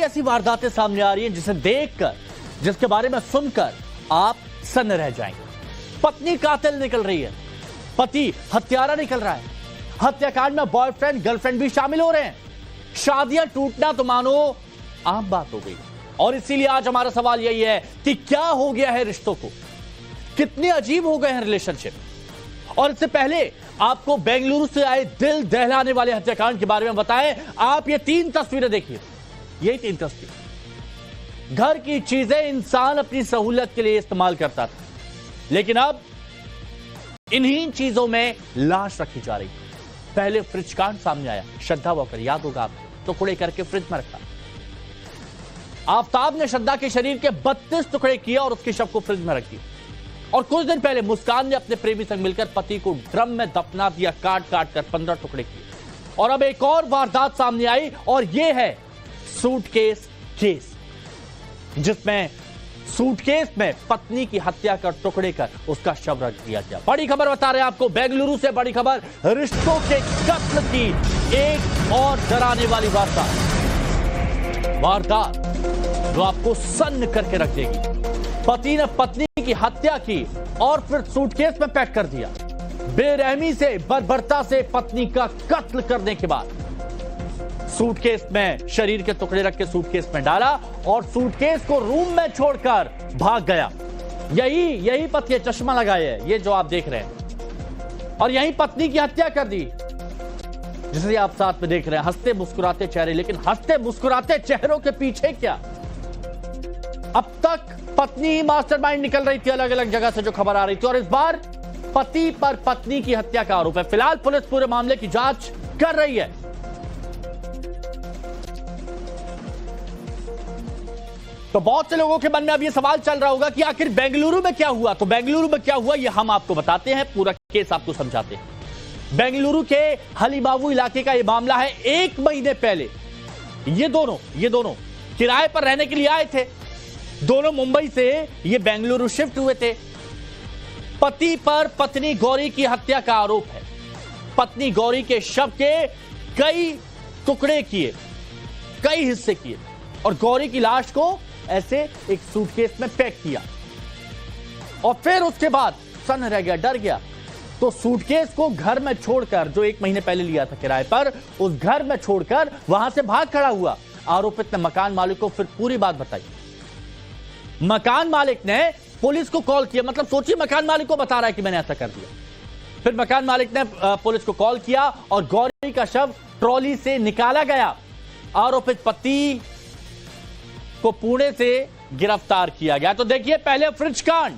ऐसी वारदातें सामने आ रही हैं जिसे देखकर, जिसके बारे में सुनकर आप सन्न रह जाएंगे। पत्नी कातिल निकल रही है, पति हत्यारा निकल रहा है, हत्याकांड में बॉयफ्रेंड गर्लफ्रेंड भी शामिल हो रहे हैं। शादियां टूटना तो मानो आम बात हो गई। और इसीलिए आज हमारा सवाल यही है कि क्या हो गया है रिश्तों को, कितने अजीब हो गए हैं रिलेशनशिप। और इससे पहले आपको बेंगलुरु से आए दिल दहलाने वाले हत्याकांड के बारे में बताएं। आप ये 3 तस्वीरें देखिए, यही 3 तस्वीर। घर की चीजें इंसान अपनी सहूलियत के लिए इस्तेमाल करता था, लेकिन अब इन्हीं चीजों में लाश रखी जा रही। पहले फ्रिज कांड सामने आया, श्रद्धा वॉकर, याद होगा आपको, टुकड़े करके फ्रिज में रखा। आफताब ने श्रद्धा के शरीर के 32 टुकड़े किए और उसके शव को फ्रिज में रख दिया। और कुछ दिन पहले मुस्कान ने अपने प्रेमी संग मिलकर पति को ड्रम में दफना दिया, काट काट कर 15 टुकड़े किए। और अब एक और वारदात सामने आई, और यह है सूटकेस केस, जिसमें सूटकेस में पत्नी की हत्या कर टुकड़े कर उसका शव रख दिया गया। बड़ी खबर बता रहे हैं आपको बेंगलुरु से, बड़ी खबर, रिश्तों के कत्ल की एक और डराने वाली वारदात जो आपको सन्न करके रख देगी। पति ने पत्नी की हत्या की और फिर सूटकेस में पैक कर दिया। बेरहमी से, बर्बरता से पत्नी का कत्ल करने के बाद सूटकेस में शरीर के टुकड़े रख के सूटकेस में डाला और सूटकेस को रूम में छोड़कर भाग गया। यही पति, चश्मा लगाए है ये जो आप देख रहे हैं, और यही पत्नी की हत्या कर दी, जिसे आप साथ में देख रहे हैं। हंसते मुस्कुराते चेहरे, लेकिन हंसते मुस्कुराते चेहरों के पीछे क्या? अब तक पत्नी ही मास्टरमाइंड निकल रही थी अलग अलग जगह से जो खबर आ रही थी, और इस बार पति पर पत्नी की हत्या का आरोप है। फिलहाल पुलिस पूरे मामले की जांच कर रही है। तो बहुत से लोगों के मन में अब यह सवाल चल रहा होगा कि आखिर बेंगलुरु में क्या हुआ। तो बेंगलुरु में क्या हुआ यह हम आपको बताते हैं, पूरा केस आपको समझाते हैं। बेंगलुरु के हलीबाबू इलाके का यह मामला है। 1 महीने पहले ये दोनों किराए पर रहने के लिए आए थे। दोनों मुंबई से ये बेंगलुरु शिफ्ट हुए थे। पति पर पत्नी गौरी की हत्या का आरोप है। पत्नी गौरी के शव के कई टुकड़े किए, कई हिस्से किए, और गौरी की लाश को ऐसे एक सूटकेस में पैक किया। और फिर उसके बाद सन्न रह गया, डर गया, तो सूटकेस को घर में छोड़कर, जो 1 महीने पहले लिया था किराए पर, उस घर में छोड़कर वहां से भाग खड़ा हुआ। आरोपित ने मकान मालिक को फिर पूरी बात बताई। मकान मालिक ने पुलिस को कॉल किया, मतलब सोचिए मकान मालिक को बता रहा है कि मैंने ऐसा कर दिया। फिर मकान मालिक ने पुलिस को कॉल किया और गौरी का शव ट्रॉली से निकाला गया। आरोपित पति को पुणे से गिरफ्तार किया गया। तो देखिए, पहले फ्रिज कांड,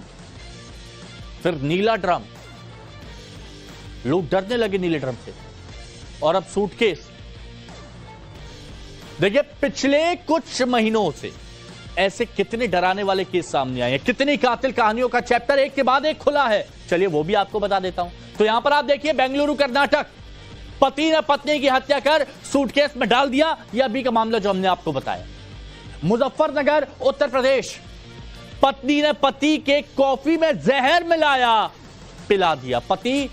फिर नीला ड्रम, लोग डरने लगे नीले ड्रम से, और अब सूटकेस। देखिए, पिछले कुछ महीनों से ऐसे कितने डराने वाले केस सामने आए हैं, कितनी कातिल कहानियों का चैप्टर एक के बाद एक खुला है। चलिए वो भी आपको बता देता हूं। तो यहां पर आप देखिए, बेंगलुरु कर्नाटक, पति ने पत्नी की हत्या कर सूटकेस में डाल दिया। यह अभी का मामला जो हमने आपको बताया। मुजफ्फरनगर उत्तर प्रदेश, पत्नी ने पति के कॉफी में जहर मिलाया, पिला दिया। पति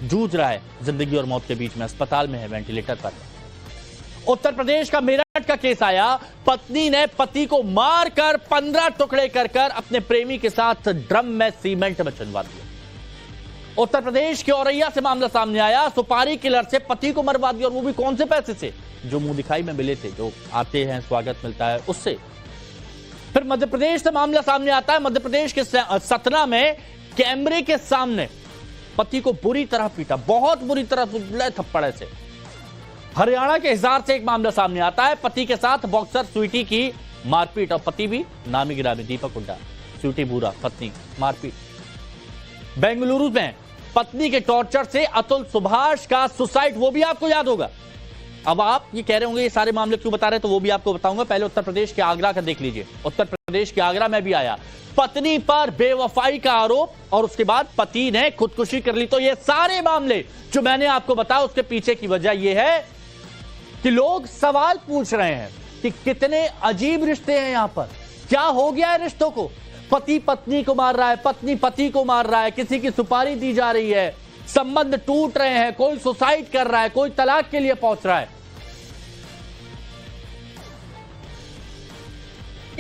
जूझ रहा है जिंदगी और मौत के बीच में, अस्पताल में है, वेंटिलेटर पर। उत्तर प्रदेश का मेरठ का केस आया। पत्नी ने पति को मारकर 15 टुकड़े कर अपने प्रेमी के साथ ड्रम में सीमेंट में चुनवा दिया। उत्तर प्रदेश के औरैया से मामला सामने आया। सुपारी किलर से पति को मरवा दिया, और वो भी कौन से पैसे से? जो मुंह दिखाई में मिले थे, जो आते हैं स्वागत मिलता है उससे। फिर मध्य प्रदेश से मामला सामने आता है। मध्य प्रदेश के सतना में कैमरे के सामने पति को बुरी तरह पीटा, बहुत बुरी तरह थप्पड़ से। हरियाणा के हिसार से एक मामला सामने आता है। पति के साथ बॉक्सर स्वीटी की मारपीट, और पति भी नामी गिरामी दीपक हुड्डा, स्वीटी बुरा, पत्नी मारपीट। बेंगलुरु में पत्नी के टॉर्चर से अतुल सुभाष का सुसाइड, वो भी आपको याद होगा। अब आप ये कह रहे होंगे ये सारे मामले क्यों बता रहे हैं, तो वो भी आपको बताऊंगा। पहले उत्तर प्रदेश के आगरा का देख लीजिए। उत्तर प्रदेश के आगरा में भी आया। पत्नी पर बेवफाई का आरोप, और उसके बाद पति ने खुदकुशी कर ली। तो ये सारे मामले जो मैंने आपको बताया, उसके पीछे की वजह यह है कि लोग सवाल पूछ रहे हैं कि कितने अजीब रिश्ते हैं यहां पर, क्या हो गया है रिश्तों को। पति पत्नी को मार रहा है, पत्नी पति को मार रहा है, किसी की सुपारी दी जा रही है, संबंध टूट रहे हैं, कोई सुसाइड कर रहा है, कोई तलाक के लिए पहुंच रहा है।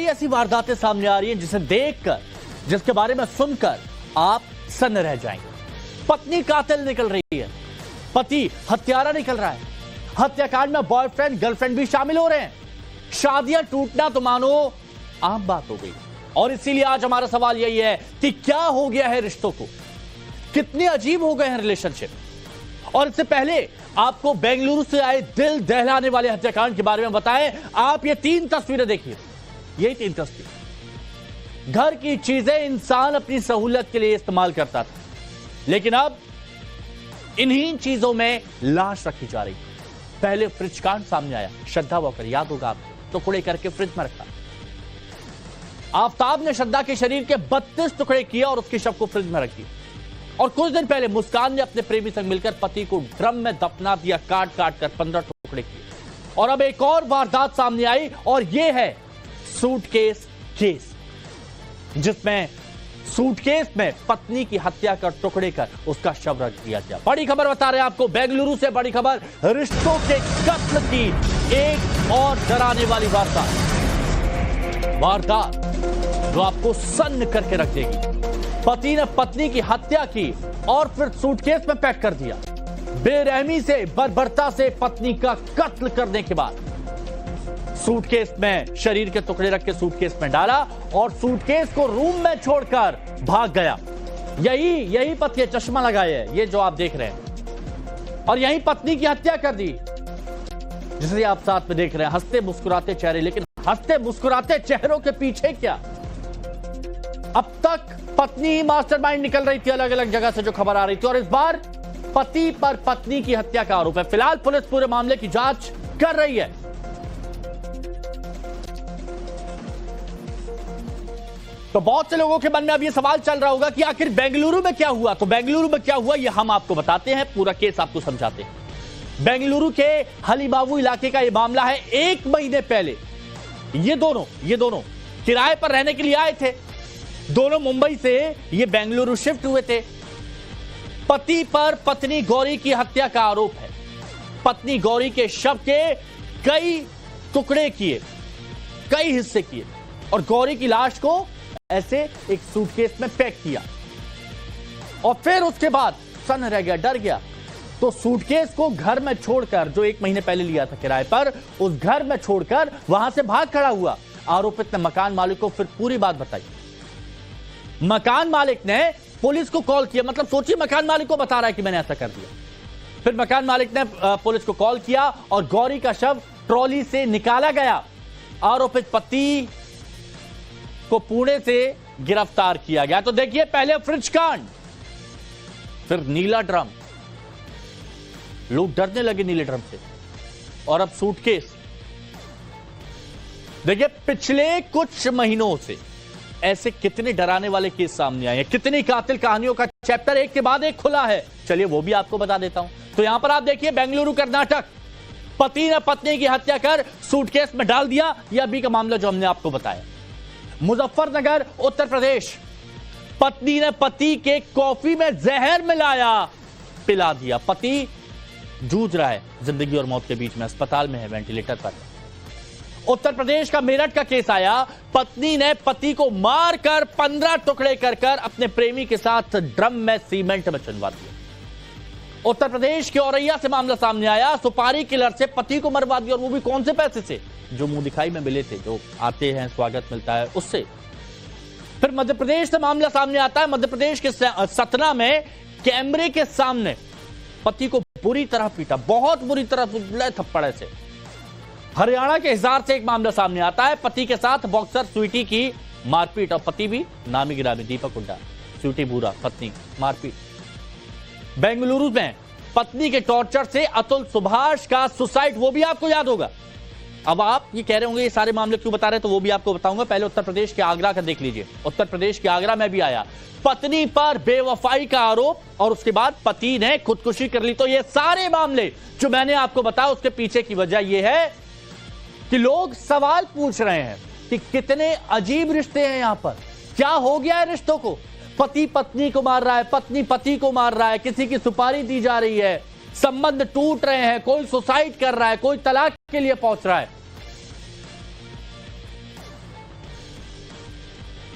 ऐसी वारदातें सामने आ रही हैं जिसे देखकर, जिसके बारे में सुनकर आप सन्न रह जाएंगे। पत्नी कातिल निकल रही है, पति हत्यारा निकल रहा है, हत्याकांड में बॉयफ्रेंड गर्लफ्रेंड भी शामिल हो रहे हैं, शादियां टूटना तो मानो आम बात हो गई। और इसीलिए आज हमारा सवाल यही है कि क्या हो गया है रिश्तों को, कितने अजीब हो गए हैं रिलेशनशिप। और इससे पहले आपको बेंगलुरु से आए दिल दहलाने वाले हत्याकांड के बारे में बताएं। आप ये 3 तस्वीरें देखिए, यही 3 तस्वीर। घर की चीजें इंसान अपनी सहूलियत के लिए इस्तेमाल करता था, लेकिन अब इन्हीं चीजों में लाश रखी जा रही। पहले फ्रिज कांड सामने आया, श्रद्धा वॉकर, याद होगा आपको, टुकड़े करके फ्रिज में रखा। आफताब ने श्रद्धा के शरीर के 32 टुकड़े किए और उसके शव को फ्रिज में रख दिया। और कुछ दिन पहले मुस्कान ने अपने प्रेमी संग मिलकर पति को ड्रम में दफना दिया, काट काट कर 15 टुकड़े किए। और अब एक और वारदात सामने आई, और यह है सूटकेस केस, जिसमें सूटकेस में पत्नी की हत्या कर टुकड़े कर उसका शव रख दिया गया। बड़ी खबर बता रहे हैं आपको, बेंगलुरु से बड़ी खबर, रिश्तों के कत्ल की एक और डराने वाली वारदात जो आपको सन्न करके रख देगी। पति ने पत्नी की हत्या की और फिर सूटकेस में पैक कर दिया। बेरहमी से, बर्बरता से पत्नी का कत्ल करने के बाद सूटकेस में शरीर के टुकड़े रख के सूटकेस में डाला और सूटकेस को रूम में छोड़कर भाग गया। यही पति, चश्मा लगाए है ये जो आप देख रहे हैं, और यही पत्नी की हत्या कर दी, जिसे आप साथ में देख रहे हैं। हंसते मुस्कुराते चेहरे, लेकिन हंसते मुस्कुराते चेहरों के पीछे क्या? अब तक पत्नी ही मास्टरमाइंड निकल रही थी अलग अलग जगह से जो खबर आ रही थी, और इस बार पति पर पत्नी की हत्या का आरोप है। फिलहाल पुलिस पूरे मामले की जांच कर रही है। तो बहुत से लोगों के मन में अब यह सवाल चल रहा होगा कि आखिर बेंगलुरु में क्या हुआ। तो बेंगलुरु में क्या हुआ यह हम आपको बताते हैं, पूरा केस आपको समझाते हैं। बेंगलुरु के हलीबाबू इलाके का यह मामला है। 1 महीने पहले ये दोनों किराए पर रहने के लिए आए थे। दोनों मुंबई से ये बेंगलुरु शिफ्ट हुए थे। पति पर पत्नी गौरी की हत्या का आरोप है। पत्नी गौरी के शव के कई टुकड़े किए, कई हिस्से किए, और गौरी की लाश को ऐसे एक सूटकेस में पैक किया। और फिर उसके बाद सन्न रह गया, डर गया, तो सूटकेस को घर में छोड़कर, जो 1 महीने पहले लिया था किराए पर, उस घर में छोड़कर वहां से भाग खड़ा हुआ। आरोपित ने मकान मालिक को फिर पूरी बात बताई। मकान मालिक ने पुलिस को कॉल किया, मतलब सोचिए मकान मालिक को बता रहा है कि मैंने ऐसा कर दिया। फिर मकान मालिक ने पुलिस को कॉल किया और गौरी का शव ट्रॉली से निकाला गया। आरोपित पति को पुणे से गिरफ्तार किया गया। तो देखिए, पहले फ्रिज कांड, फिर नीला ड्रम, लोग डरने लगे नीले ड्रम से, और अब सूटकेस। देखिए, पिछले कुछ महीनों से ऐसे कितने डराने वाले केस सामने आए हैं, कितनी कातिल कहानियों का चैप्टर एक के बाद एक खुला है। चलिए वो भी आपको बता देता हूं। तो यहां पर आप देखिए, बेंगलुरु कर्नाटक, पति ने पत्नी की हत्या कर सूटकेस में डाल दिया। यह अभी का मामला जो हमने आपको बताया। मुजफ्फरनगर उत्तर प्रदेश, पत्नी ने पति के कॉफी में जहर मिलाया, पिला दिया। पति जूझ रहा है जिंदगी और मौत के बीच में, अस्पताल में है, वेंटिलेटर पर। उत्तर प्रदेश का मेरठ का केस आया। पत्नी ने पति को मारकर 15 टुकड़े कर अपने प्रेमी के साथ ड्रम में सीमेंट में चुनवा दिया। उत्तर प्रदेश के औरैया से मामला सामने आया। सुपारी किलर से पति को मरवा दिया, और वो भी कौन से पैसे से? जो मुंह दिखाई में मिले थे, जो आते हैं स्वागत मिलता है उससे। फिर मध्य प्रदेश से मामला सामने आता है। मध्य प्रदेश के सतना में कैमरे के सामने पति को बुरी तरह पीटा, बहुत बुरी तरह थप्पड़ से। हरियाणा के हिसार से एक मामला सामने आता है। पति के साथ बॉक्सर स्वीटी की मारपीट, और पति भी नामी गिरामी दीपक हुड्डा, स्वीटी बुरा, पत्नी मारपीट। बेंगलुरु में पत्नी के टॉर्चर से अतुल सुभाष का सुसाइड, वो भी आपको याद होगा। अब आप ये कह रहे होंगे ये सारे मामले क्यों बता रहे हैं, तो वो भी आपको बताऊंगा। पहले उत्तर प्रदेश के आगरा का देख लीजिए। उत्तर प्रदेश के आगरा में भी आया, पत्नी पर बेवफाई का आरोप, और उसके बाद पति ने खुदकुशी कर ली। तो ये सारे मामले जो मैंने आपको बताया, उसके पीछे की वजह यह है कि लोग सवाल पूछ रहे हैं कि कितने अजीब रिश्ते हैं यहां पर, क्या हो गया है रिश्तों को। पति पत्नी को मार रहा है, पत्नी पति को मार रहा है, किसी की सुपारी दी जा रही है, संबंध टूट रहे हैं, कोई सुसाइड कर रहा है, कोई तलाक के लिए पहुंच रहा है।